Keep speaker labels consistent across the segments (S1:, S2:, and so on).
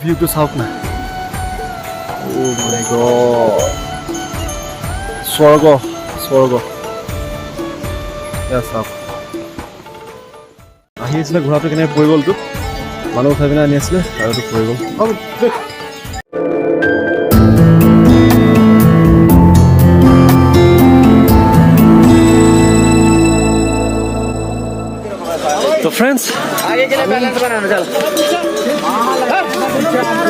S1: ভিউটো চাওক না অ' মাই গড স্বৰ্গ স্বৰ্গ এয়া চাওক আহি আছিলে ঘোঁৰাটো কেনেকৈ পৰি গ'লতো মানুহ উঠাই পিনে আনি আছিলে আৰু এইটো পৰি গ'ল তো ফ্ৰেণ্ডছ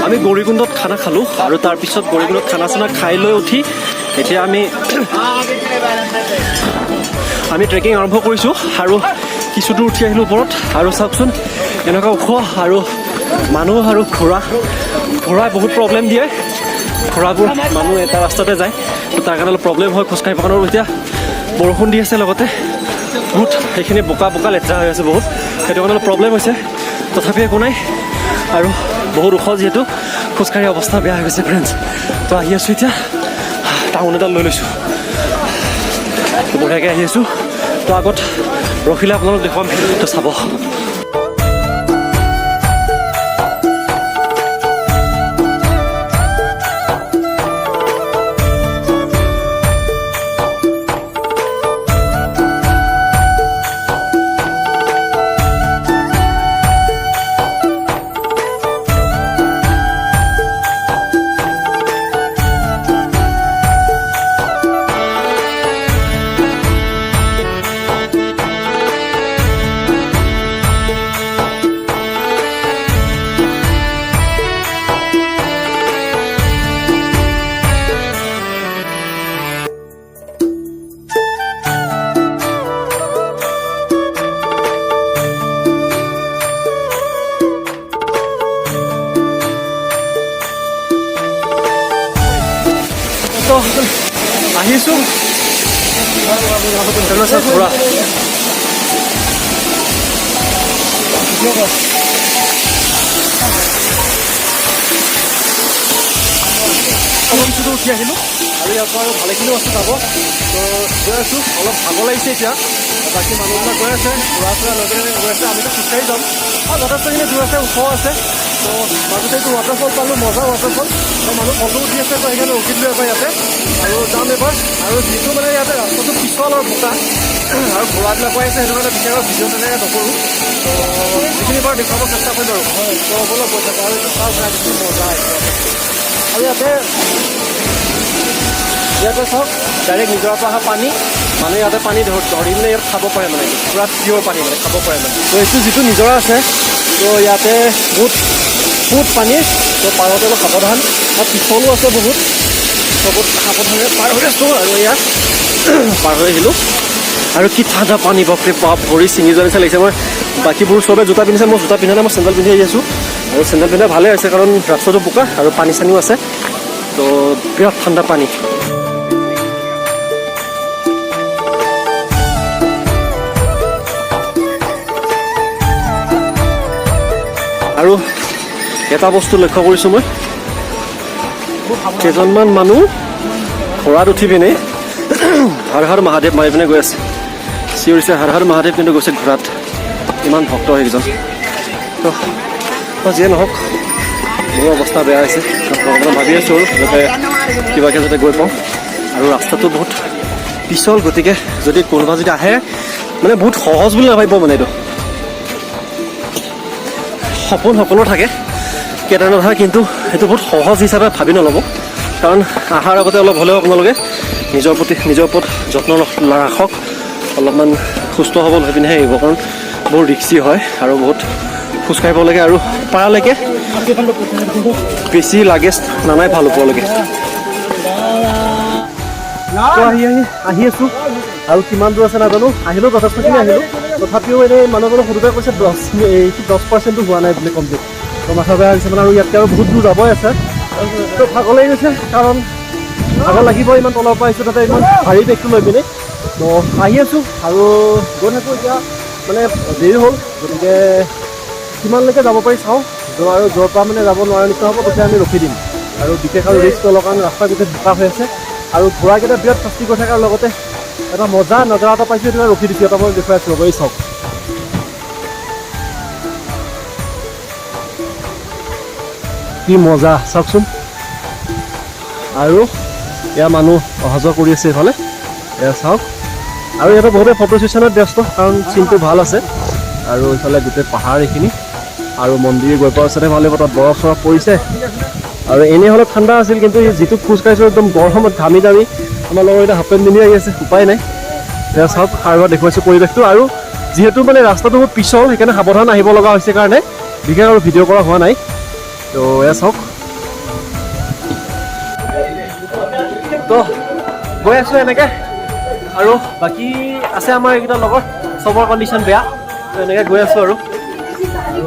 S1: আমি গৌৰীকুণ্ডত খানা খালোঁ আৰু তাৰপিছত গৌৰীকুণ্ডত খানা চানা খাই লৈ উঠি এতিয়া আমি ট্ৰেকিং আৰম্ভ কৰিছোঁ আৰু কিছু দূৰ উঠি আহিলোঁ ওপৰত আৰু চাওকচোন এনেকুৱা ওখ আৰু মানুহ আৰু ঘোঁৰাই বহুত প্ৰব্লেম দিয়ে ঘোঁৰাবোৰ মানুহ এটা ৰাস্তাতে যায় তো তাৰ কাৰণে অলপ প্ৰব্লেম হয় খোজকাঢ়িব কাৰণে এতিয়া বৰষুণ দি আছে লগতে বহুত সেইখিনি বোকা লেতেৰা হৈ আছে বহুত সেইটো কাৰণে অলপ প্ৰব্লেম হৈছে তথাপি একো নাই আৰু বহুত ওখ যিহেতু খোজকাঢ়ি অৱস্থা বেয়া হৈ গৈছে ফ্ৰেণ্ডছ তো আহি আছোঁ এতিয়া টাউন এডাল লৈ লৈছোঁ বঢ়িয়াকৈ আহি আছোঁ তো আগত ৰখিলে আপোনালোক দেখুৱাম ভিডিঅ'টো চাব আহিছোঁ ঘোঁৰা কিছুটো উঠি আহিলোঁ আৰু ইয়াৰ পৰা আৰু ভালেখিনি বস্তু যাব তো গৈ আছোঁ অলপ ভাগৰ লাগিছে এতিয়া বাকী মানুহবিলাক গৈ আছে ঘোঁৰা চোৰা লৈ পিনে গৈ আছে আমিতো খোজকাঢ়ি যাম আৰু যথেষ্টখিনি দূৰ আছে ওখ আছে তো মাজতে এইটো ৱাটাৰফল পালোঁ মজা ৱাটাৰফল তো মানুহ ফটো উঠি আছে তো সেইকাৰণে ৰখি দিলোঁ এবাৰ ইয়াতে আৰু যাম এবাৰ আৰু যিটো মানে ইয়াতে ৰাস্তাটো পিছল আৰু বোকা আৰু ঘোঁৰাবিলাক কৈ আছে সেইটো কাৰণে বিশেষকৈ ভিডিঅ' তেনেকৈ নকৰোঁ তো যিখিনি বাৰু দেখুৱাব চেষ্টা কৰিম আৰু তো অলপ গৈ থাকোঁ আৰু এইটো চাওক যিটো মজা আৰু ইয়াতে চাওক ডাইৰেক্ট নিজৰাৰ পৰা অহা পানী মানুহে ইয়াতে পানী ধৰি মানে ইয়াত খাব পাৰে মানে পূৰা পিয়ৰ পানী মানে খাব পাৰে মানে তো এইটো যিটো নিজৰা আছে তো ইয়াতে বহুত পানী তো পাৰতে অলপ সাৱধান আৰু পিছলো আছে বহুত বহুত সাৱধানে পাৰ হৈ আছোঁ আৰু ইয়াত পাৰ হৈ আহিলোঁ আৰু কি ঠাণ্ডা পানী বাপৰে বাপ ভৰি ছিঙি যোৱা নিচিনা লাগিছে মই বাকীবোৰ চবে জোতা পিন্ধিছে মই জোতা পিন্ধা নাই মই চেণ্ডেল পিন্ধি আহি আছোঁ আৰু চেণ্ডেল পিন্ধা ভালে হৈছে কাৰণ ৰাস্তাটো বোকা আৰু পানী চানীও আছে তো বিৰাট ঠাণ্ডা পানী আৰু এটা বস্তু লক্ষ্য কৰিছোঁ মই কেইজনমান মানুহ ঘোঁৰাত উঠি পিনে হৰ হৰ মহাদেৱ মাৰি পিনে গৈ আছে চিঞৰিছে হৰ হৰ মহাদেৱ কিন্তু গৈছে ঘোঁৰাত ইমান ভক্ত সেইকেইজন তো যিয়ে নহওক মোৰ অৱস্থা বেয়া হৈছে ভগৱানে ভাবি আছোঁ আৰু যাতে কিবাকৈ যাতে গৈ পাওঁ আৰু ৰাস্তাটো বহুত পিছল গতিকে যদি কোনোবা যদি আহে মানে বহুত সহজ বুলি নাভাবিব মানে এইটো সপোন সকলোৰ থাকে কেইটামান হয় কিন্তু সেইটো বহুত সহজ হিচাপে ভাবি নল'ব কাৰণ অহাৰ আগতে অলপ হ'লেও আপোনালোকে নিজৰ ওপৰত যত্ন ৰাখক অলপমান সুস্থ সবল হৈ পিনেহে আহিব কাৰণ বহুত ৰিক্সি হয় আৰু বহুত খোজকাঢ়িব লাগে আৰু পাৰালৈকে বেছি লাগেজ নানাই ভাল ওপৰলৈকে আহি আছোঁ আৰু কিমান দূৰ আছে নাজানো আহিলেও যথেষ্টখিনি আহিলোঁ তথাপিও এনেই মানুহজনে সুধোতে কৈছে 10% হোৱা নাই বুলি কমপ্লিট তো মাথা বেয়া হৈছে মানে আৰু ইয়াতকৈ আৰু বহুত দূৰ যাবই আছে তো ভাগৰ লাগি গৈছে কাৰণ ভাগৰ লাগিব ইমান তলৰ পৰা আহিছোঁ তাতে ইমান ভাৰী বেগটো লৈ পিনে তো আহি আছোঁ আৰু গৈ থাকোঁ এতিয়া মানে দেৰি হ'ল গতিকে কিমানলৈকে যাব পাৰি চাওঁ আৰু য'ৰ পৰা মানে যাব নোৱাৰা নিচিনা হ'ব তেতিয়া আমি ৰখি দিম আৰু বিশেষ আৰু ৰিস্ক নলওঁ কাৰণ ৰাস্তা গোটেই বোকা হৈ আছে আৰু ঘোঁৰাকেইটা বিৰাট শাস্তি কৰি থকাৰ লগতে এটা মজা নজৰা এটা পাইছোঁ সেইটো ৰখি দিছোঁ এটা মই দেখুৱাই আছোঁ ৰ'ব এই চাওক কি মজা চাওকচোন। আৰু এয়া মানুহ অহা যোৱা কৰি আছে এইফালে, এয়া চাওক। আৰু ইয়াতে বহুতে ফটো ছেশ্যনত ব্যস্ত, কাৰণ চিনটো ভাল আছে। আৰু এইফালে গোটেই পাহাৰ এইখিনি, আৰু মন্দিৰ গৈ পোৱাৰ পিছতে ভাল লাগিব। তাত বৰফ চৰফ পৰিছে, আৰু এনেই হ'লে ঠাণ্ডা আছিল, কিন্তু যিটো খোজ কাঢ়িছোঁ একদম গৰমত ঘামি জামি আমাৰ লগৰ এতিয়া হাফ পেণ্ট পিন্ধি আহি আছে, উপায় নাই। এয়া চাওক, আৰু এবাৰ দেখুৱাইছোঁ পৰিৱেশটো। আৰু যিহেতু মানে ৰাস্তাটো বহুত পিছল, সেইকাৰণে সাৱধান আহিব লগা হৈছে কাৰণে বিশেষ আৰু ভিডিঅ' কৰা হোৱা নাই। তো এয়া চাওক, তো গৈ আছোঁ এনেকৈ। আৰু বাকী আছে আমাৰ এইকেইটা লগৰ, চবৰ কণ্ডিশ্যন বেয়া। তো এনেকৈ গৈ আছোঁ। আৰু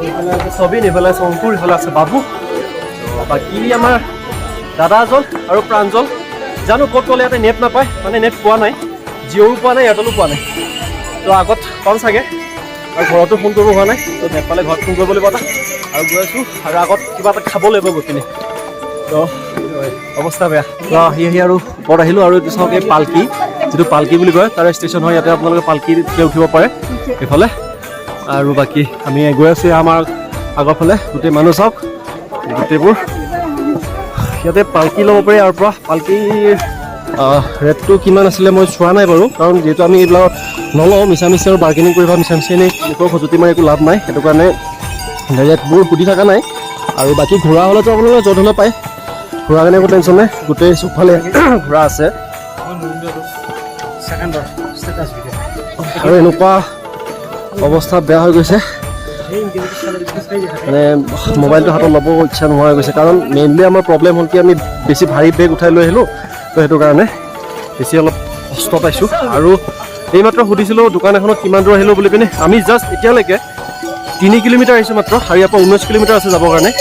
S1: এইফালে আছে ছবিন, এইফালে আছে অংকুৰ, এইফালে আছে বাবু। বাকী আমাৰ দাদা এজন আৰু প্ৰাঞ্জল, জানো ক'ত ক'লে ইয়াতে নেট নাপায়, মানে নেট পোৱা নাই, জিঅ'ৰো পোৱা নাই, এয়াৰটেলো পোৱা নাই। তো আগত পাম চাগে, আৰু ঘৰতো ফোন কৰিব হোৱা নাই। তো নেট পালে ঘৰত ফোন কৰিব লাগিব এটা। আৰু গৈ আছোঁ, আৰু আগত কিবা এটা খাব লাগিব গৈ পিনে। তো অৱস্থা বেয়া। তো আহি আৰু ওপৰত আহিলোঁ। আৰু এইটো চাওক, এই পালকি, যিটো পালকি বুলি কয় তাৰ ষ্টেচন হয় ইয়াতে, আপোনালোকে পালকিতে উঠিব পাৰে এইফালে। আৰু বাকী আমি গৈ আছোঁ আমাৰ আগৰ ফালে। গোটেই মানুহ চাওক, গোটেইবোৰ ইয়াতে পালকি ল'ব পাৰি। ইয়াৰ পৰা পালকিৰ ৰেটটো কিমান আছিলে মই চোৱা নাই বাৰু, কাৰণ যিহেতু আমি এইবিলাক নলওঁ, মিছামিছি আৰু বাৰ্গেনিং কৰিব, মিছামিছি এনেই মুখৰ খজুতি মাৰি একো লাভ নাই, সেইটো কাৰণে ৰেটবোৰ সুধি থকা নাই। আৰু বাকী ঘোঁৰা হ'লেতো আপোনালোকে য'ত হ'লে পায়, ঘোঁৰা কাৰণে একো টেনশ্যন নাই, গোটেই চবফালে ঘোঁৰা আছে। আৰু এনেকুৱা অৱস্থা বেয়া হৈ গৈছে, মানে মোবাইলটো হাতত ল'ব ইচ্ছা নোহোৱা হৈ গৈছে। কাৰণ মেইনলি আমাৰ প্ৰব্লেম হ'ল কি, আমি বেছি ভাৰী বেগ উঠাই লৈ আহিলোঁ, তো সেইটো কাৰণে বেছি অলপ কষ্ট পাইছোঁ। আৰু এইমাত্ৰ সুধিছিলোঁ দোকান এখনত কিমান দূৰ আহিলোঁ বুলি পিনে। আমি জাষ্ট এতিয়ালৈকে 3 কিলোমিটাৰ আহিছোঁ মাত্ৰ, আৰু ইয়াৰ পৰা 19 কিলোমিটাৰ আছে যাবৰ কাৰণে।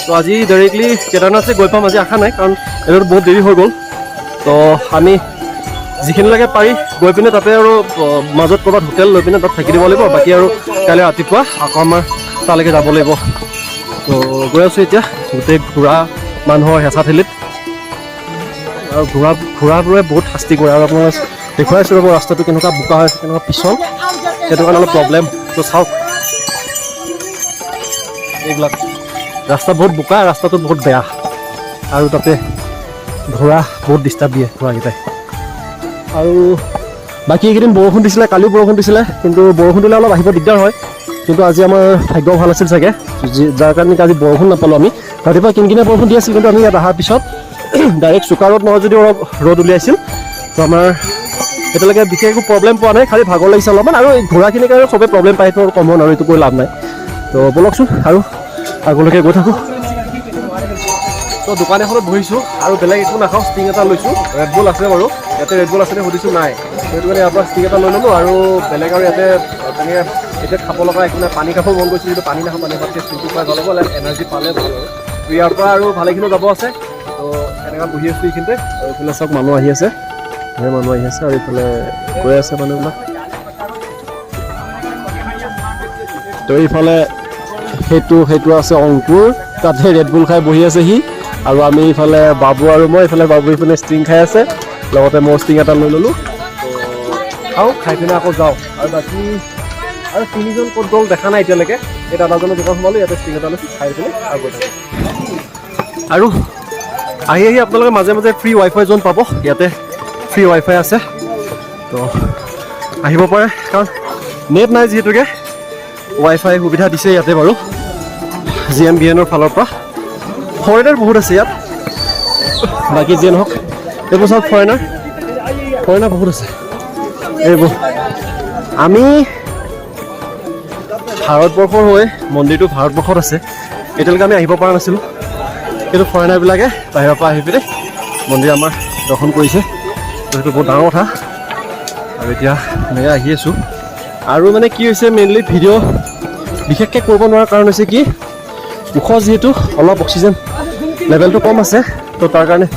S1: তো আজি ডাইৰেক্টলি কেদাৰনাথে গৈ পাম, আজি আশা নাই, কাৰণ এইটো বহুত দেৰি হৈ গ'ল। তো আমি যিখিনিলৈকে পাৰি গৈ পিনে তাতে আৰু মাজত ক'ৰবাত হোটেল লৈ পিনে তাত থাকি দিব লাগিব। বাকী আৰু কাইলৈ ৰাতিপুৱা আকৌ আমাৰ তালৈকে যাব লাগিব। তো গৈ আছোঁ এতিয়া, গোটেই ঘোঁৰা মানুহৰ হেঁচা ঠেলিত। আৰু ঘোঁৰাবোৰে বহুত শাস্তি কৰে। আৰু আপোনাৰ দেখুৱাইছোঁ ৰ'ব ৰাস্তাটো কেনেকুৱা বোকা হৈ আছে, কেনেকুৱা পিছল, সেইটো কাৰণে অলপ প্ৰব্লেম। তো চাওক, এইবিলাক ৰাস্তা বহুত বোকা, ৰাস্তাটো বহুত বেয়া, আৰু তাতে ঘোঁৰা বহুত ডিষ্টাৰ্ব দিয়ে ঘোঁৰাকেইটাই। আৰু বাকী এইকেইদিন বৰষুণ দিছিলে, কালিও বৰষুণ দিছিলে, কিন্তু বৰষুণ দিলে অলপ আহিব দিগদাৰ হয়। কিন্তু আজি আমাৰ ভাগ্য ভাল আছিল চাগে, যাৰ কাৰণে আজি বৰষুণ নাপালোঁ আমি। ৰাতিপুৱা কিনকিনীয়া বৰষুণ দি আছিল, কিন্তু আমি ইয়াত অহাৰ পিছত ডাইৰেক্ট চোকা ৰ'দ নহয় যদিও অলপ ৰ'দ উলিয়াইছিল। তো আমাৰ এতিয়ালৈকে বিশেষ একো প্ৰব্লেম পোৱা নাই, খালি ভাগৰ লাগিছে অলপমান। আৰু এই ঘোঁৰাখিনিৰ কাৰণে চবেই প্ৰব্লেম পায়, সেইটো কমন, আৰু এইটো কৈ লাভ নাই। তো ব'লকচোন আৰু আগলৈকে গৈ থাকোঁ। তো দোকান এখনত বহিছোঁ, আৰু বেলেগ একো নাখাওঁ, ষ্টিং এটা লৈছোঁ। ৰেডবুল আছে বাৰু, ইয়াতে ৰেডবুল আছেনে সুধিছোঁ, নাই। সেইটো কাৰণে ইয়াৰ পৰা ষ্টিং এটা লৈ ল'লোঁ। আৰু বেলেগ আৰু ইয়াতে তেনেকৈ এতিয়া খাব লগা একো নাই। পানী খাব মন গৈছিল, কিন্তু পানী নাখাওঁ, পানী খোৱাতকৈ ষ্টিংটো খুৱাই ভাল হ'ব, এনাৰ্জি পালে ভাল। আৰু ইয়াৰ পৰা আৰু ভালেখিনি যাব আছে। তো এনেকৈ বহি আছোঁ এইখিনিতে, আৰু এইফালে চব মানুহ আহি আছে, ধেৰ মানুহ আহি আছে, আৰু এইফালে গৈ আছে মানুহবিলাক। তো এইফালে সেইটো আছে অংকুৰ, তাতে ৰেডবুল খাই বহি আছে সি। আৰু আমি এইফালে বাবু আৰু মই, এইফালে বাবু এইফালে ষ্টিং খাই আছে, লগতে মই ষ্টিং এটা লৈ ল'লোঁ। তো খাওঁ, খাই পিনে আকৌ যাওঁ। আৰু বাকী আৰু 3জন ক'ত গ'ল দেখা নাই এতিয়ালৈকে। এই দাদাজনৰ দোকান সোমালোঁ, ইয়াতে ষ্টিং এটা লৈছোঁ, খাই পিনে আৰু গৈ থাকোঁ। আৰু আহি আপোনালোকে মাজে মাজে ফ্ৰী ৱাইফাই জোন পাব, ইয়াতে ফ্ৰী ৱাইফাই আছে। তো আহিব পাৰে, কাৰণ নেট নাই যিহেতুকে ৱাইফাই সুবিধা দিছে ইয়াতে বাৰু, GMBNৰ ফালৰ পৰা। ফৰেনাৰ বহুত আছে ইয়াত, বাকী যিয়ে নহওক এইবোৰ চব ফৰেনাৰ বহুত আছে। এইবোৰ আমি ভাৰতবৰ্ষৰ হৈ, মন্দিৰটো ভাৰতবৰ্ষত আছে, এতিয়ালৈকে আমি আহিব পৰা নাছিলোঁ। কিন্তু ফৰেনাৰবিলাকে বাহিৰৰ পৰা আহি পিনে মন্দিৰ আমাৰ দৰ্শন কৰিছে, তো সেইটো বহুত ডাঙৰ কথা। আৰু এতিয়া এনেকৈ আহি আছোঁ। আৰু মানে কি হৈছে, মেইনলি ভিডিঅ' বিশেষকৈ কৰিব নোৱাৰাৰ কাৰণ হৈছে কি, ওখ যিহেতু অলপ অক্সিজেন লেভেলটো কম আছে, তো তাৰ কাৰণে।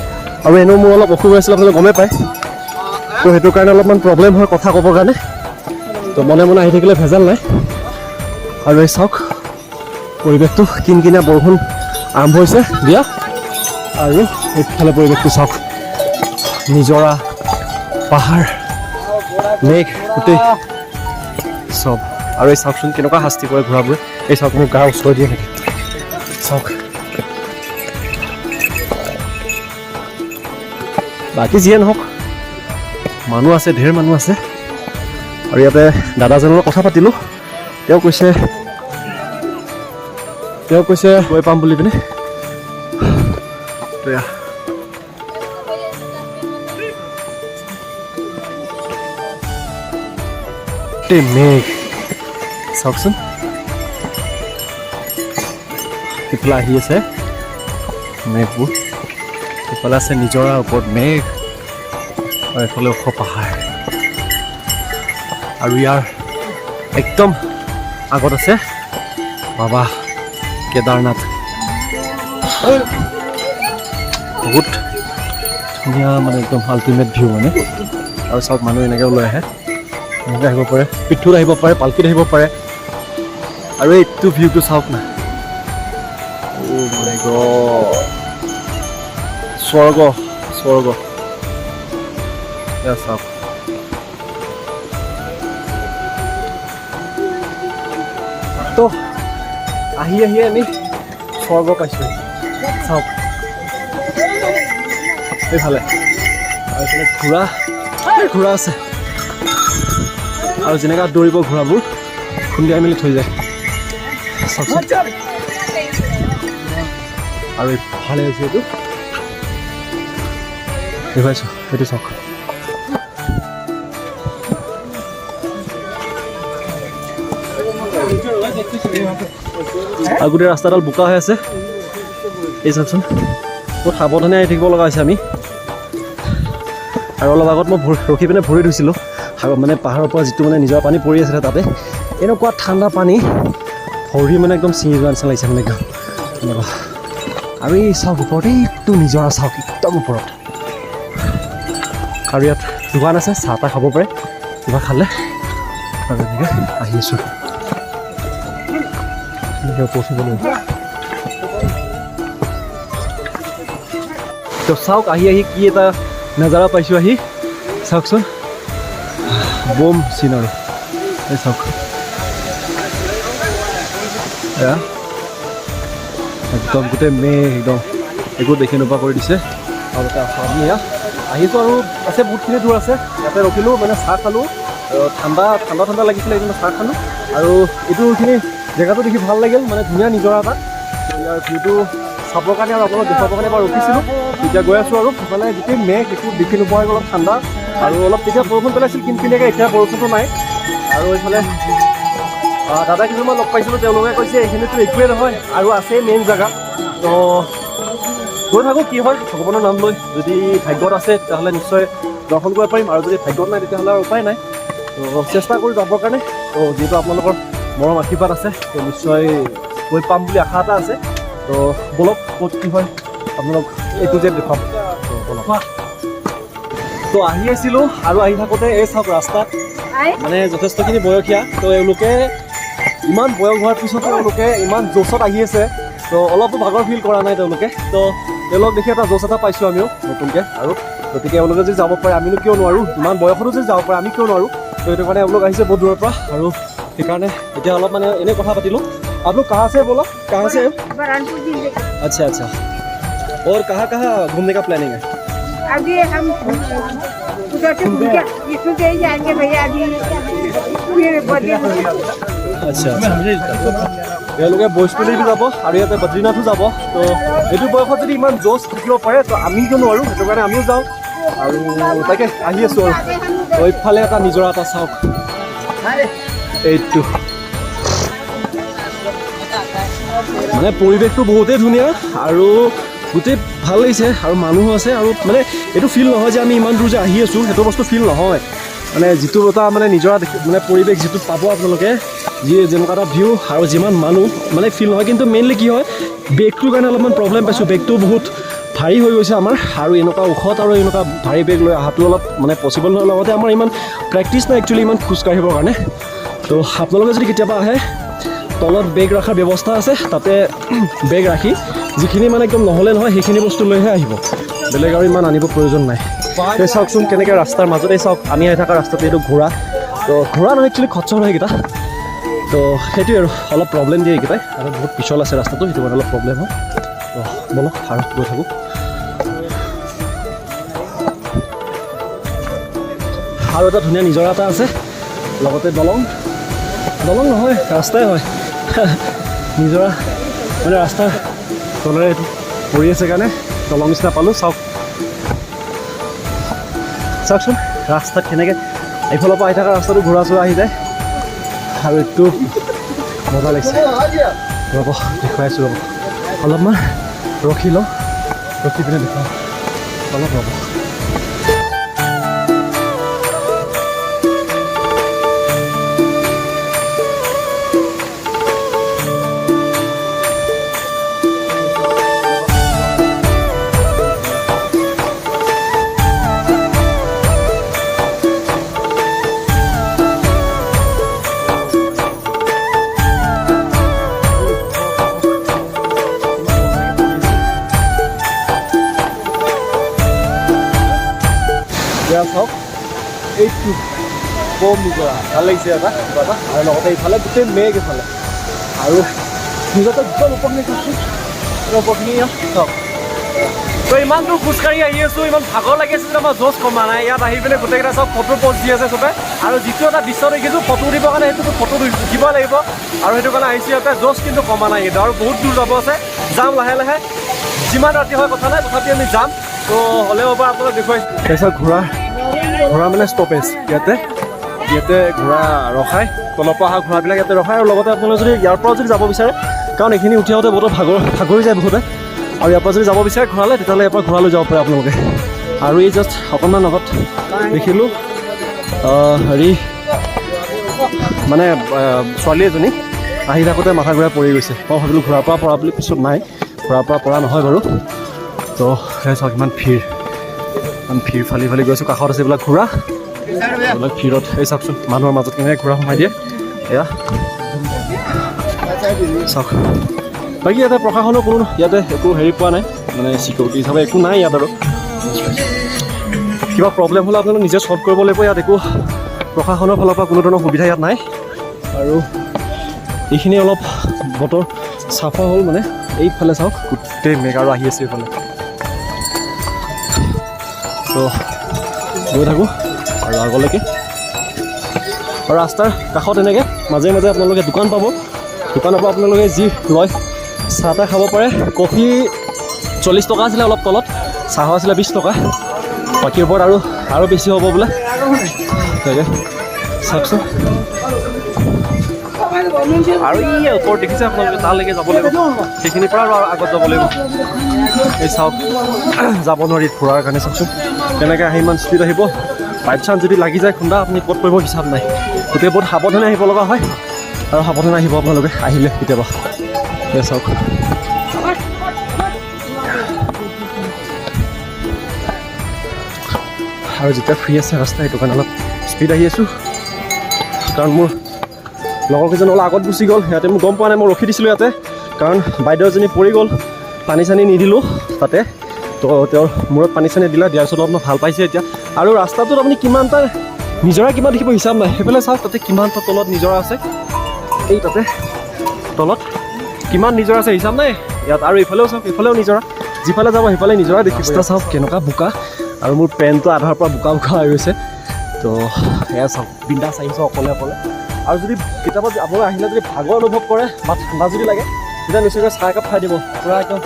S1: আৰু এনেও মোৰ অলপ অসুখ হৈ আছিলে, আপোনালোকে গমেই পায়। তো সেইটো কাৰণে অলপমান প্ৰব্লেম হয় কথা ক'বৰ কাৰণে। তো মনে মনে আহি থাকিলে ভেজাল নাই। আৰু এই চাওক পৰিৱেশটো, কিনকিনীয়া বৰষুণ আৰম্ভ হৈছে দিয়া। আৰু এইফালে পৰিৱেশটো চাওক, নিজৰা, পাহাৰ, মেঘ, গোটেই চব। আৰু এই চাওকচোন কেনেকুৱা শাস্তি কৰে ঘোঁৰাবোৰে। এই চাওক, মোৰ গাৰ ওচৰ দিয়ে থাকে, চাওক বাকী যিয়ে নহওক মানুহ আছে, ঢেৰ মানুহ আছে। আৰু ইয়াতে দাদাজনৰ লগত কথা পাতিলোঁ। তেওঁ কৈছে গৈ পাম বুলি পিনে। মেঘ চাওকচোন, সিফালে আহি আছে মেঘবোৰ। সিফালে আছে নিজৰা, ওপৰত মেঘ, আৰু এইফালে ওখ পাহাৰ। আৰু ইয়াৰ একদম আগত আছে বাবা কেদাৰনাথ। বহুত ধুনীয়া মানে একদম আল্টিমেট ভিউ মানে। আৰু চাওক মানুহ এনেকৈ ওলাই আহে, এনেকৈ আহিব পাৰে, পিঠুত আহিব পাৰে, পালকিত আহিব পাৰে। আৰু এইটো ভিউটো চাওক না, অ' মাই গড, স্বৰ্গ স্বৰ্গ। এয়া চাওক, তো আহি আমি স্বৰ্গ পাইছোঁ। চাওক এইফালে, আৰু এইফালে ঘোঁৰা আছে। আৰু যেনেকৈ দৌৰিব ঘোঁৰাবোৰ, খুন্দিয়াই মেলি থৈ যায় চাওকচোন। আৰু এইফালে হৈছে এইটো, দেখুৱাইছোঁ সেইটো চাওক। আৰু গোটেই ৰাস্তাডাল বোকা হৈ আছে, এই চাওকচোন। বহুত সাৱধানে আহি থাকিব লগা হৈছে আমি। আৰু অলপ আগত মই ৰখি পিনে ভৰি ধুইছিলোঁ, মানে পাহাৰৰ পৰা যিটো মানে নিজৰ পানী পৰি আছিলে তাতে। এনেকুৱা ঠাণ্ডা পানী, ভৰি মানে একদম ছিঙি যোৱা নিচিনা লাগিছে মানে একদম এনেকুৱা। আৰু এই চাওক ওপৰত, এইটো নিজৰা চাওক একদম ওপৰত। আৰু ইয়াত দোকান আছে, চাহ তাহ খাব পাৰে, কিবা খালে। আৰু এনেকৈ আহি আছোঁ। তো চাওক আহি কি এটা নাজাৰা পাইছোঁ আহি, চাওকচোন। বম চিন আৰু এই চাওক, একদম গোটেই মেঘ, একদম একো দেখি নোপোৱা কৰি দিছে। আৰু আমি আহিছোঁ আৰু আছে বহুতখিনি দূৰ আছে। ইয়াতে ৰখিলোঁ, মানে চাহ খালোঁ, ঠাণ্ডা লাগিছিলে, এইখিনি চাহ খালোঁ। আৰু এইটোখিনি জেগাটো দেখি ভাল লাগিল, মানে ধুনীয়া নিজৰা এটা। ইয়াৰ ভিউটো চাবৰ কাৰণে আৰু আপোনালোক দেখুৱাবৰ কাৰণে এবাৰ ৰখিছিলোঁ। এতিয়া গৈ আছোঁ আৰু সিফালে গোটেই মেঘ, একো দেখি নোপোৱা অলপ ঠাণ্ডা। আৰু অলপ তেতিয়া বৰষুণ পেলাইছিল কিনকিনীয়াকৈ, এতিয়া বৰষুণটো নাই। আৰু এইফালে দাদা কিছুমান লগ পাইছিলোঁ, তেওঁলোকে কৈছে এইখিনিতো একোৱেই নহয় আৰু আছেই মেইন জেগা। তো গৈ থাকোঁ, কি হয় ভগৱানৰ নাম লৈ। যদি ভাগ্যত আছে তেতিয়াহ'লে নিশ্চয় দৰ্শন কৰিব পাৰিম, আৰু যদি ভাগ্যত নাই তেতিয়াহ'লে আৰু উপায় নাই। তো চেষ্টা কৰি যাবৰ কাৰণে, তো যিহেতু আপোনালোকৰ মৰম আশীৰ্বাদ আছে, তো নিশ্চয় গৈ পাম বুলি আশা এটা আছে। তো বলক ক'ত কি হয় আপোনালোক এইটো যে দেখুৱাম। তো বলক। তো আহি আছিলোঁ, আৰু আহি থাকোঁতে এই চাওক ৰাস্তাত মানে যথেষ্টখিনি বয়সীয়া। তো এওঁলোকে ইমান বয়স হোৱাৰ পিছতো তেওঁলোকে ইমান জোচত আহি আছে। তো অলপো ভাগৰ ফিল কৰা নাই তেওঁলোকে। তো তেওঁলোকক দেখি এটা জোচ এটা পাইছোঁ আমিও নতুনকৈ। আৰু গতিকে এওঁলোকে যদি যাব পাৰে, আমিনো কিয় নোৱাৰোঁ? ইমান বয়সতো যদি যাব পাৰে, আমি কিয় নোৱাৰোঁ? তো সেইটো কাৰণে এওঁলোক আহিছে বহুত দূৰৰ পৰা। আৰু সেইকাৰণে এতিয়া অলপ মানে এনেই কথা পাতিলোঁ। आप लोग कहाँ से बोला, कहाँ से?
S2: बुरहानपुर जिले का।
S1: अच्छा। और कहाँ घूमने का प्लानिंग है?
S2: अभी हम उधर से घूम के इसमें से ही जाएंगे भैया। अभी फिर
S1: अच्छा। এওঁলোকে বৈষ্ণৱদেৱী যাব আৰু ইয়াতে বদ্ৰীনাথো যাব। তো এইটো বয়সত যদি ইমান জোচ থাকিব পাৰে, তো আমি কিয় নোৱাৰোঁ? সেইটো কাৰণে আমিও যাওঁ। আৰু তাকে আহি আছোঁ। আৰু তো এইফালে এটা নিজৰা এটা চাওক, এইটো মানে পৰিৱেশটো বহুতেই ধুনীয়া আৰু গোটেই ভাল লাগিছে। আৰু মানুহো আছে, আৰু মানে এইটো ফিল নহয় যে আমি ইমান দূৰ যে আহি আছোঁ, সেইটো বস্তু ফিল নহয়। মানে যিটো এটা মানে নিজৰা দেখি মানে পৰিৱেশ যিটো পাব আপোনালোকে, যেনেকুৱা এটা ভিউ আৰু যিমান মানুহ, মানে ফিল নহয়। কিন্তু মেইনলি কি হয়, বেগটোৰ কাৰণে অলপমান প্ৰব্লেম পাইছোঁ। বেগটো বহুত ভাৰী হৈ গৈছে আমাৰ, আৰু এনেকুৱা ওখত আৰু এনেকুৱা ভাৰী বেগ লৈ অহাটো অলপ মানে পচিবল নহয়। লগতে আমাৰ ইমান প্ৰেক্টিচ নাই একচুৱেলি ইমান খোজকাঢ়িবৰ কাৰণে। তো আপোনালোকে যদি কেতিয়াবা আহে, তলত বেগ ৰখাৰ ব্যৱস্থা আছে, তাতে বেগ ৰাখি যিখিনি মানে একদম নহ'লে নহয় সেইখিনি বস্তু লৈহে আহিব, বেলেগ আৰু ইমান আনিব প্ৰয়োজন নাই। এই চাওকচোন কেনেকৈ ৰাস্তাৰ মাজতে চাওক, আমি আহি থকা ৰাস্তাতে এইটো ঘোঁৰা। তো ঘোঁৰা নহয় একচুৱেলি খচ্চৰ হয় এইকেইটা। তো সেইটোৱে আৰু অলপ প্ৰব্লেম দিয়ে এইকেইটাই, আৰু বহুত পিছল আছে ৰাস্তাটো, সেইটো কাৰণে অলপ প্ৰব্লেম হয়। তো বলক আৰু গৈ থাকোঁ। আৰু এটা ধুনীয়া নিজৰা এটা আছে, লগতে দলং নহয় ৰাস্তাই হয় নিজৰা মানে ৰাস্তাৰ তলেৰে এইটো পৰি আছে কাৰণে দলং নিচিনা পালোঁ। চাওকচোন ৰাস্তাত কেনেকৈ এইফালৰ পৰা আহি থকা ৰাস্তাটো ঘূৰা চুৰা আহি যায় আৰু এইটো মজা লাগিছে। ৰ'ব দেখুৱাই আছোঁ, ৰ'ব অলপমান ৰখি লওঁ, ৰখি পিনে দেখুৱাওঁ, অলপ ৰ'ব। চাওক এইটো কম নিজৰা ভাল লাগিছে এটা আৰু লগতে এইফালে গোটেই মেঘ এইফালে আৰু নিজতে একদম ওপৰখিনি চাওকচোন, ওপৰখিনি চাওক। তো ইমান দূৰ খোজকাঢ়ি আহি আছোঁ, ইমান ভাগৰ লাগি আছে যে আমাৰ জ'চ কমা নাই। ইয়াত আহি পিনে গোটেইকেইটা চাওক ফটো প'ষ্ট দি আছে চবে, আৰু যিটো এটা দৃশ্য দেখিছোঁ ফটো দিবৰ কাৰণে সেইটোতো ফটো উঠিব লাগিব, আৰু সেইটো কাৰণে আহিছোঁ ইয়াতে। জ'চ কিন্তু কমা নাই কিন্তু, আৰু বহুত দূৰ যাব আছে, যাম লাহে লাহে, যিমান ৰাতি হয় কথা নাই, তথাপি আমি যাম। তো হ'লেও এবাৰ আপোনালোক দেখুৱাইছোঁ। তাৰপিছত ঘোঁৰা মানে ষ্টপেজ ইয়াতে ঘোঁৰা ৰখায়, তলৰ পৰা অহা ঘোঁৰাবিলাক ইয়াতে ৰখায়। আৰু লগতে আপোনালোকে যদি ইয়াৰ পৰা যদি যাব বিচাৰে, কাৰণ এইখিনি উঠি আহোঁতে বহুত ভাগৰি যায় বহুতে, আৰু ইয়াৰ পৰা যদি যাব বিচাৰে ঘোঁৰালে, তেতিয়াহ'লে ইয়াৰ পৰা ঘোঁৰা লৈ যাব পাৰে আপোনালোকে। আৰু এই জাষ্ট অকণমান আগত দেখিলোঁ হেৰি মানে ছোৱালী এজনী আহি থাকোঁতে মাথা ঘূৰাই পৰি গৈছে। মই ভাবিলোঁ ঘোঁৰাৰ পৰা পৰা বুলি, পিছত নাই, ঘোঁৰাৰ পৰা পৰা নহয় বাৰু। তো সেই চাওক ইমান ভিৰ ফালি গৈছোঁ, কাষত আছে এইবিলাক ঘোঁৰা, এইবিলাক ভিৰত এই চাওকচোন মানুহৰ মাজত কেনেকৈ ঘোঁৰা সোমাই দিয়ে এয়া চাওক। বাকী ইয়াতে প্ৰশাসনৰ কোনো ইয়াতে একো হেৰি পোৱা নাই, মানে চিকিউৰিটি হিচাপে একো নাই ইয়াত। আৰু কিবা প্ৰব্লেম হ'লে আপোনালোকে নিজে ছল্ভ কৰিব লাগিব, ইয়াত একো প্ৰশাসনৰ ফালৰ পৰা কোনো ধৰণৰ সুবিধা ইয়াত নাই। আৰু এইখিনি অলপ বতৰ চাফা হ'ল, মানে এইফালে চাওক গোটেই মেঘ আৰু আহি আছে এইফালে। তো গৈ থাকোঁ আৰু আগলৈকে, আৰু ৰাস্তাৰ কাষত এনেকৈ মাজে মাজে আপোনালোকে দোকান পাব, দোকানৰ পৰা আপোনালোকে যি লয় চাহ তাহ খাব পাৰে। কফি 40 টকা আছিলে অলপ তলত, চাহ আছিলে 20 টকা, বাকীৰ ওপৰত আৰু বেছি হ'ব বোলে। তাকে চাওকচোন, আৰু ই ওপৰত দেখিছে আপোনালোকে, তালৈকে যাব লাগিব, সেইখিনিৰ পৰা আৰু আগত যাব লাগিব। এই চাওক যাব নোৱাৰি ফুৰাৰ কাৰণে, চাওকচোন কেনেকৈ আহি ইমান স্পীড আহিব, বাইক চান্স যদি লাগি যায় খুন্দা আপুনি ক'ত পৰিব হিচাপ নাই। গতিকে বহুত সাৱধানে আহিব লগা হয়, আৰু সাৱধানে আহিব আপোনালোকে আহিলে কেতিয়াবা। এই চাওক আৰু যেতিয়া ফ্ৰী আছে ৰাস্তা, সেইটো কাৰণে অলপ স্পীড আহি আছোঁ, কাৰণ মোৰ লগৰ কেইজন অলপ আগত গুচি গ'ল। সিহঁতে মোক গম পোৱা নাই, মই ৰখি দিছিলোঁ ইয়াতে, কাৰণ বাইদেউ এজনী পৰি গ'ল, পানী চানী নিদিলোঁ তাতে, তো তেওঁৰ মূৰত পানী চানী দিয়াৰ পিছত অলপ ভাল পাইছে এতিয়া। আৰু ৰাস্তাটোত আপুনি কিমানটা নিজৰা কিমান দেখিব হিচাপ নাই, সেইফালে চাওক তাতে কিমানটা তলত নিজৰা আছে, এই তাতে তলত কিমান নিজৰা আছে হিচাপ নাই ইয়াত। আৰু এইফালেও চাওক, এইফালেও নিজৰা, যিফালে যাব সেইফালে নিজৰা দেখিব। চাওক কেনেকুৱা বোকা, আৰু মোৰ পেণ্টটো আধাৰ পৰা বোকা হৈ গৈছে। তো এয়া চাওক বিন্দাছ আহিছোঁ অকলে। আৰু যদি কেতিয়াবা আপোনালোকে আহিলে যদি ভাগৰ অনুভৱ কৰে বা ঠাণ্ডা যদি লাগে, তেতিয়া নিশ্চয়কৈ চাহ একাপ খাই দিব, পূৰা একদম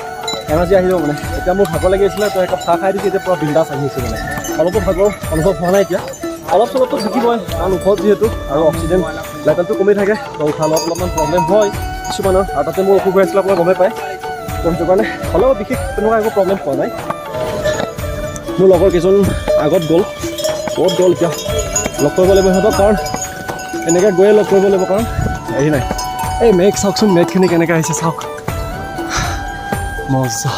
S1: এনাৰ্জি আহি যাব। মানে এতিয়া মোৰ ভাগৰ লাগি আছিলে, তো একাপ চাহ খাই দিছোঁ, এতিয়া পূৰা বিন্দাছ আহি আছে। মানে অলপো ভাগৰ অনুভৱ হোৱা নাই এতিয়া, অলপ চলপতো থাকিবই, কাৰণ ওখত যিহেতু, আৰু অক্সিজেন লেভেলটো কমি থাকে, তো উশাহ লোৱাত অলপমান প্ৰব্লেম হয় কিছুমানৰ, আৰু তাতে মোৰ অসুখ হৈ আছিলে আপোনালোকে গমেই পায়। তো সেইটো কাৰণে হ'লেও বিশেষ তেনেকুৱা একো প্ৰব্লেম পোৱা নাই। মোৰ লগৰ কেইজন আগত গ'ল, ক'ত গ'ল এতিয়া লগ কৰিব লাগিব সিহঁতক, কাৰণ এনেকৈ গৈয়ে লগ কৰিব লাগিব, কাৰণ হেৰি নাই। এই মেঘ চাওকচোন, মেঘখিনি কেনেকৈ আহিছে চাওক, মজা।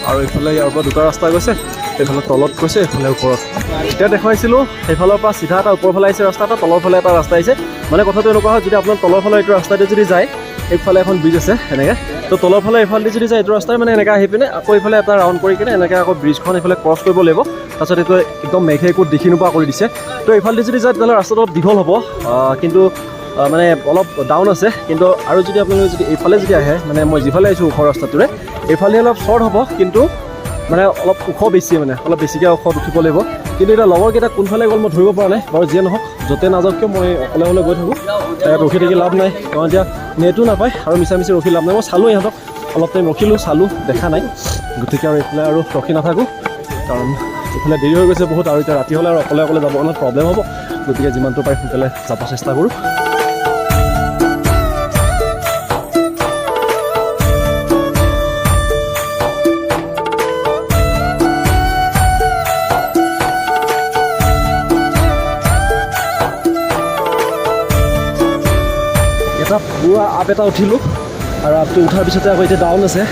S1: আৰু এইফালে ইয়াৰ পৰা দুটা ৰাস্তা গৈছে, এইফালে তলত গৈছে, এইফালে ওপৰত। এতিয়া দেখুৱাইছিলোঁ সেইফালৰ পৰা চিধা এটা ওপৰ ফালে আহিছে ৰাস্তা এটা, তলৰ ফালে এটা ৰাস্তা আহিছে। মানে কথাটো এনেকুৱা হয়, যদি আপোনাৰ তলৰ ফালে এইটো ৰাস্তাতে যদি যায়, এইফালে এখন ব্ৰিজ আছে এনেকৈ, তো তলৰ ফালে এইফালেদি যদি যায় এইটো ৰাস্তাই মানে এনেকৈ আহি পিনে আকৌ এইফালে এটা ৰাউণ্ড কৰি কিনে এনেকৈ আকৌ ব্ৰিজখন এইফালে ক্ৰছ কৰিব লাগিব। তাৰপিছত এইটো একদম মেঘে একো দেখি নোপোৱা কৰি দিছে। তো এইফালেদি যদি যায় তেতিয়াহ'লে ৰাস্তাটো অলপ দীঘল হ'ব, কিন্তু মানে অলপ ডাউন আছে। কিন্তু আৰু যদি আপোনালোকে যদি এইফালে যদি আহে, মানে মই যিফালে আহিছোঁ ওখৰ ৰাস্তাটোৰে, এইফালে অলপ শ্বৰ্ট হ'ব, কিন্তু মানে অলপ ওখ বেছি মানে অলপ বেছিকৈ ওখত উঠিব লাগিব কিন্তু এতিয়া লগৰকেইটা কোনফালে গ'ল মই ধৰিব পৰা নাই বাৰু যিয়ে নহওক য'তে নাযাওক কিয় মই অকলে গৈ থাকোঁ ৰখি থাকি লাভ নাই কাৰণ এতিয়া নেটো নাপায় আৰু মিছামিছি ৰখি লাভ নাই মই চালোঁ ইহঁতক অলপ টাইম ৰখিলোঁ চালোঁ দেখা নাই গতিকে আৰু এইফালে আৰু ৰখি নাথাকোঁ কাৰণ এইফালে দেৰি হৈ গৈছে বহুত আৰু এতিয়া ৰাতি হ'লে আৰু অকলে যাব অলপ প্ৰব্লেম হ'ব গতিকে যিমানটো পাৰি সোনকালে যাব চেষ্টা কৰোঁ এটা পুৰা আপ এটা উঠিলোঁ আৰু আপটো উঠাৰ পিছতে আকৌ এতিয়া ডাউন আছে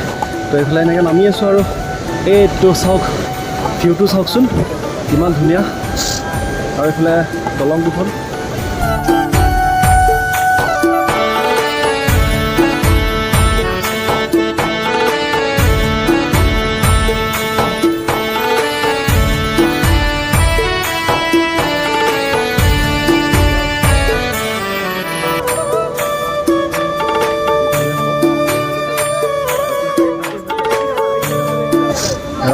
S1: তো এইফালে এনেকৈ নামি আছোঁ আৰু এইটো চাওক ভিউটো চাওকচোন কিমান ধুনীয়া আৰু এইফালে দলং দুখন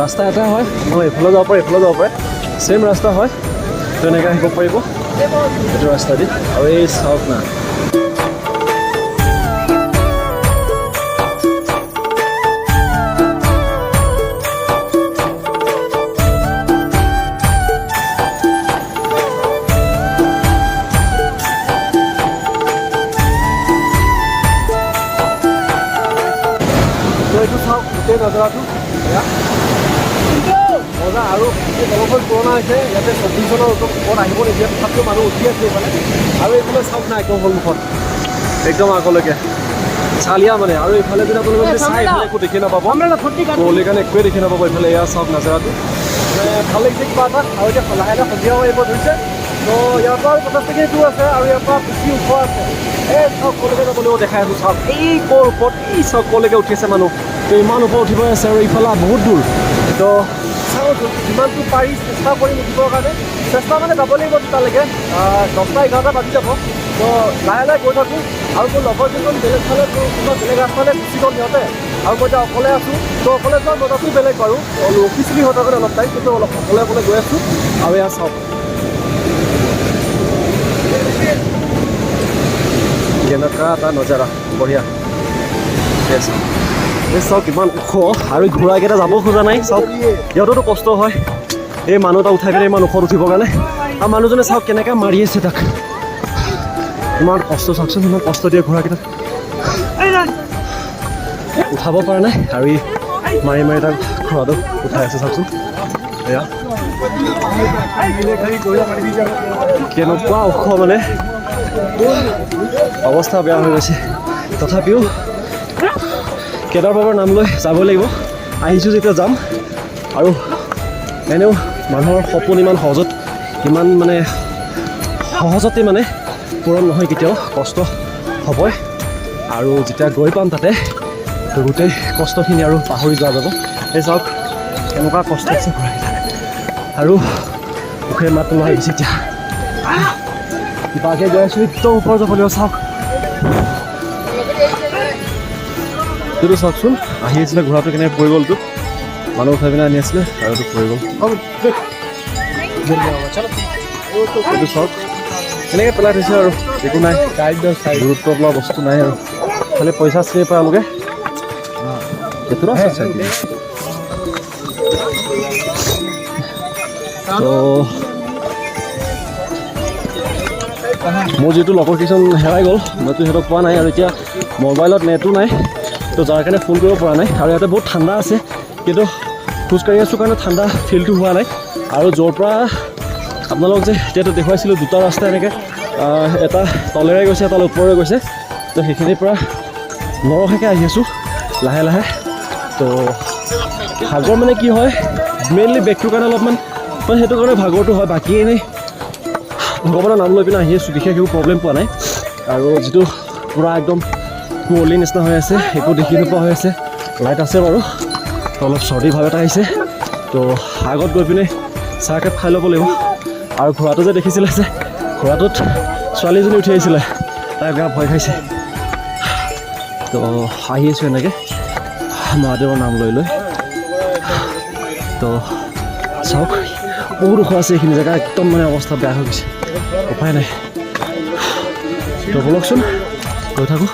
S1: ৰাস্তা এটা হয় মই এইফালে যাব পাৰে ছেইম ৰাস্তা হয় তো এনেকৈ আহিব পাৰিব এইটো ৰাস্তা দি আৰু এই চাওক না এইটো চাওক গোটেই নজৰাটো মজা আৰু এই দলংখন পুৰণা হৈছে ইয়াতে 24 জনৰ ওপৰত আহিব নিদিয়ে তথাপিও মানুহ উঠি আছে এইফালে আৰু এইফালে চাওক না একদম সন্মুখত একদম আগলৈকে চালিয়া মানে আৰু এইফালে যদি আপোনালোকে যদি চাই এইফালে একো দেখি নাপাব গ'লে কাৰণে একোৱে দেখি নাপাব এইফালে এয়া চাওক নাজাৰাটো মানে ভাল লাগিছে কিবা এটা আৰু এতিয়া লাহে লাহে সন্ধিয়া আহিব ধৰিছে তো ইয়াৰ পৰা 50 টকীয়া দূৰ আছে আৰু ইয়াৰ পৰা বেছি ওখ আছে এই চাওক কলৈকে যাবলৈও দেখাই আছোঁ চাওক এই ক'ৰ ওপৰত এই চাওক কলৈকে উঠিছে মানুহ তো ইমান ওপৰত উঠিব আছে আৰু ইফালে বহুত দূৰ তো চাওঁ যিমানটো পাৰি চেষ্টা কৰিম উঠিবৰ কাৰণে চেষ্টা মানে যাব লাগিব তালৈকে 10টা 11টা বাজি যাব তো লাহে লাহে গৈ থাকোঁ আৰু মোৰ লগৰ যিজন বেলেগ ফালে কোনোবা বেলেগ ৰাস্তালৈ গুচি গ'ল সিহঁতে আৰু মই এতিয়া অকলে আছোঁ তো অকলে যোৱা মজাটো বেলেগ বাৰু ৰখিছিলোঁ সিহঁতৰ কাৰণে অলপ টাইম কিন্তু অলপ অকলে গৈ আছোঁ আৰু এয়া চাওক কেনেকুৱা এটা নজাৰা বঢ়িয়া চাওক ইমান ওখ আৰু ঘোঁৰাকেইটা যাব খোজা নাই চাওক সিহঁততো কষ্ট হয় এই মানুহ এটা উঠাই পিনে ইমান ওখত উঠিবৰ কাৰণে আৰু মানুহজনে চাওক কেনেকৈ মাৰি আছে তাক ইমান কষ্ট চাওকচোন ইমান কষ্ট দিয়ে ঘোঁৰাকেইটাক উঠাব পৰা নাই আৰু ই মাৰি তাক ঘোঁৰাটো উঠাই আছে চাওকচোন এয়া কেনেকুৱা ওখ মানে অৱস্থা বেয়া হৈ গৈছে তথাপিও কেদাৰ বাবাৰ নাম লৈ যাব লাগিব আহিছোঁ যেতিয়া যাম আৰু এনেও মানুহৰ সপোন ইমান সহজতে মানে পূৰণ নহয় কেতিয়াও কষ্ট হ'বই আৰু যেতিয়া গৈ পাম তাতে গোটেই কষ্টখিনি আৰু পাহৰি যোৱা যাব এই চাওক কেনেকুৱা কষ্ট আছে আৰু মুখে মাত নোহোৱা হৈ গৈছে এতিয়া কিবাকৈ গৈ আছোঁ একদম ওপৰত যাব লাগিব চাওক এইটো চাওকচোন আহি আছিলে ঘোঁৰাটো কেনেকৈ পৰি গ'লটো মানুহ উঠাই পিনে আনি আছিলে আৰু এইটো পৰি গ'ল এইটো চাওক এনেকৈ পেলাই থৈছে আৰু একো নাই গুৰুত্ব লোৱা বস্তু নাই আৰু খালি পইচা চিনি পায় তেওঁলোকে এইটো মোৰ যিটো লগৰ কিছুমান হেৰাই গ'ল মইতো সিহঁতক পোৱা নাই আৰু এতিয়া মোবাইলত নেটো নাই তো যাৰ কাৰণে ফোন কৰিব পৰা নাই আৰু ইয়াতে বহুত ঠাণ্ডা আছে কিন্তু খোজকাঢ়ি আছোঁ কাৰণে ঠাণ্ডা ফিলটো হোৱা নাই আৰু য'ৰ পৰা আপোনালোক যে এতিয়াতো দেখুৱাইছিলোঁ দুটা ৰাস্তা এনেকৈ এটা তলেৰে গৈছে এটা ওপৰেৰে গৈছে তো সেইখিনিৰ পৰা নৰখাকৈ আহি আছোঁ লাহে লাহে তো ভাগৰ মানে কি হয় মেইনলি বেগটোৰ কাৰণে অলপমান মানে সেইটো কাৰণে ভাগৰটো হয় বাকী এনেই ভগৱানৰ নাম লৈ পিনে আহি আছোঁ বিশেষ একো প্ৰব্লেম পোৱা নাই আৰু যিটো পূৰা একদম কুঁৱলী নিচিনা হৈ আছে একো দেখি নোপোৱা হৈ আছে লাইট আছে বাৰু তো অলপ চৰ্দি ভাৱ এটা আহিছে তো আগত গৈ পিনে চাহ একাপ খাই ল'ব লাগিব আৰু ঘোঁৰাটো যে দেখিছিলে যে ঘোঁৰাটোত ছোৱালীজনী উঠি আহিছিলে তাই বেয়া ভয় খাইছে তো আহি আছোঁ এনেকৈ মহাদেৱৰ নাম লৈ তো চাওক বহুত ওখ আছে এইখিনি জেগা একদম মানে অৱস্থা বেয়া হৈ গৈছে উপায় নাই তো বলকচোন গৈ থাকোঁ